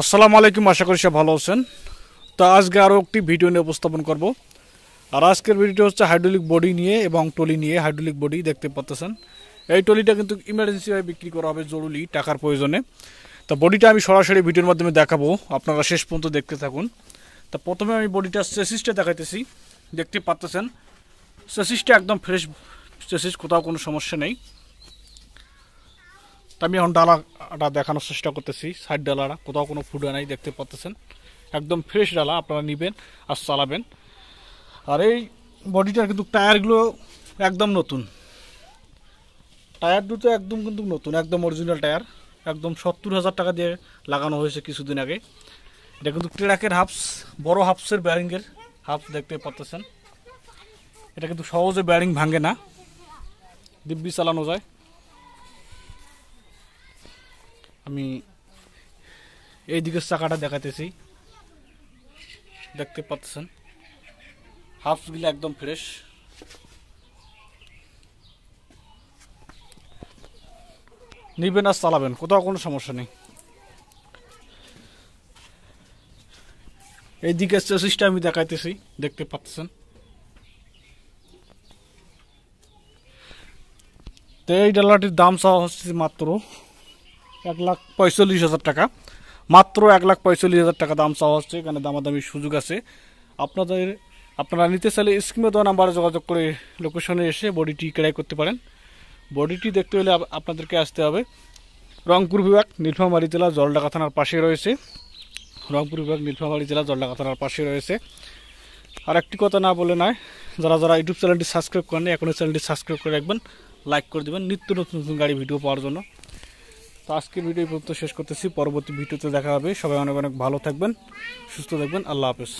আসসালামু আলাইকুম, আশা করি সব ভালো আছেন। তো আজকে আরও একটি ভিডিও নিয়ে উপস্থাপন করব। আর আজকের ভিডিওটা হচ্ছে হাইড্রোলিক বডি নিয়ে এবং টলি নিয়ে। হাইড্রোলিক বডি দেখতে পাচ্ছেন, এই টলিটা কিন্তু ইমার্জেন্সিভাবে বিক্রি করা হবে, জরুরি টাকার প্রয়োজনে। তো বডিটা আমি সরাসরি ভিডিওর মাধ্যমে দেখাবো, আপনারা শেষ পর্যন্ত দেখতে থাকুন। তা প্রথমে আমি বডিটার চেসিসটা দেখাইতেছি। দেখতে পাচ্ছেন চেসিসটা একদম ফ্রেশ চেসিস, কোথাও কোনো সমস্যা নেই। তা আমি এখন ডালাটা দেখানোর চেষ্টা করতেছি। সাইড ডালাটা কোথাও কোনো ফুটা নাই, দেখতে পাচ্ছেন একদম ফ্রেশ ডালা। আপনারা নেবেন আর চালাবেন। আর এই বডিটার কিন্তু টায়ারগুলো একদম নতুন, টায়ার দুটো একদম কিন্তু নতুন, একদম অরিজিনাল টায়ার। একদম 70,000 টাকা দিয়ে লাগানো হয়েছে কিছুদিন আগে। এটা কিন্তু ট্রাকের হাফস, বড় হাফসের ব্যারিংয়ের হাফস, দেখতে পাচ্ছেন। এটা কিন্তু সহজে ব্যারিং ভাঙে না, দিব্যি চালানো যায়। আমি এই দিকের চাকাটা দেখাতেছি, দেখতে পাচ্ছেন হাফসগুলো একদম ফ্রেশ। নিবেন আর চালাবেন, কোথাও কোনো সমস্যা নেই। এই দিকের চেসিসটা আমি দেখাইতেছি, দেখতে পাচ্ছেন। তো এই ডালাটির দাম চাওয়া হচ্ছে মাত্র 1,45,000 টাকা। মাত্র 1,45,000 টাকা দাম চাওয়া হচ্ছে। এখানে দামাদামির সুযোগ আছে। আপনারা নিতে চাইলে স্ক্রিনে দেওয়া নাম্বারে যোগাযোগ করে লোকেশনে এসে বডিটি ক্রয় করতে পারেন। বডিটি দেখতে হলে আপনাদেরকে আসতে হবে রংপুর বিভাগ, নীলফামারী জেলা, জলঢাকা থানার পাশে রয়েছে। রংপুর বিভাগ, নীলফামারী জেলা, জলঢাকা থানার পাশে রয়েছে। আর একটি কথা না বলে নয়, যারা যারা ইউটিউব চ্যানেলটি সাবস্ক্রাইব করেন, এখনই চ্যানেলটি সাবস্ক্রাইব করে রাখবেন, লাইক করে দেবেন নিত্য নতুন নতুন গাড়ি ভিডিও পাওয়ার জন্য। তো আজকের ভিডিও পর্যন্ত শেষ করতেছি, পরবর্তী ভিডিওতে দেখা হবে। সবাই অনেক অনেক ভালো থাকবেন, সুস্থ থাকবেন। আল্লাহ হাফেজ।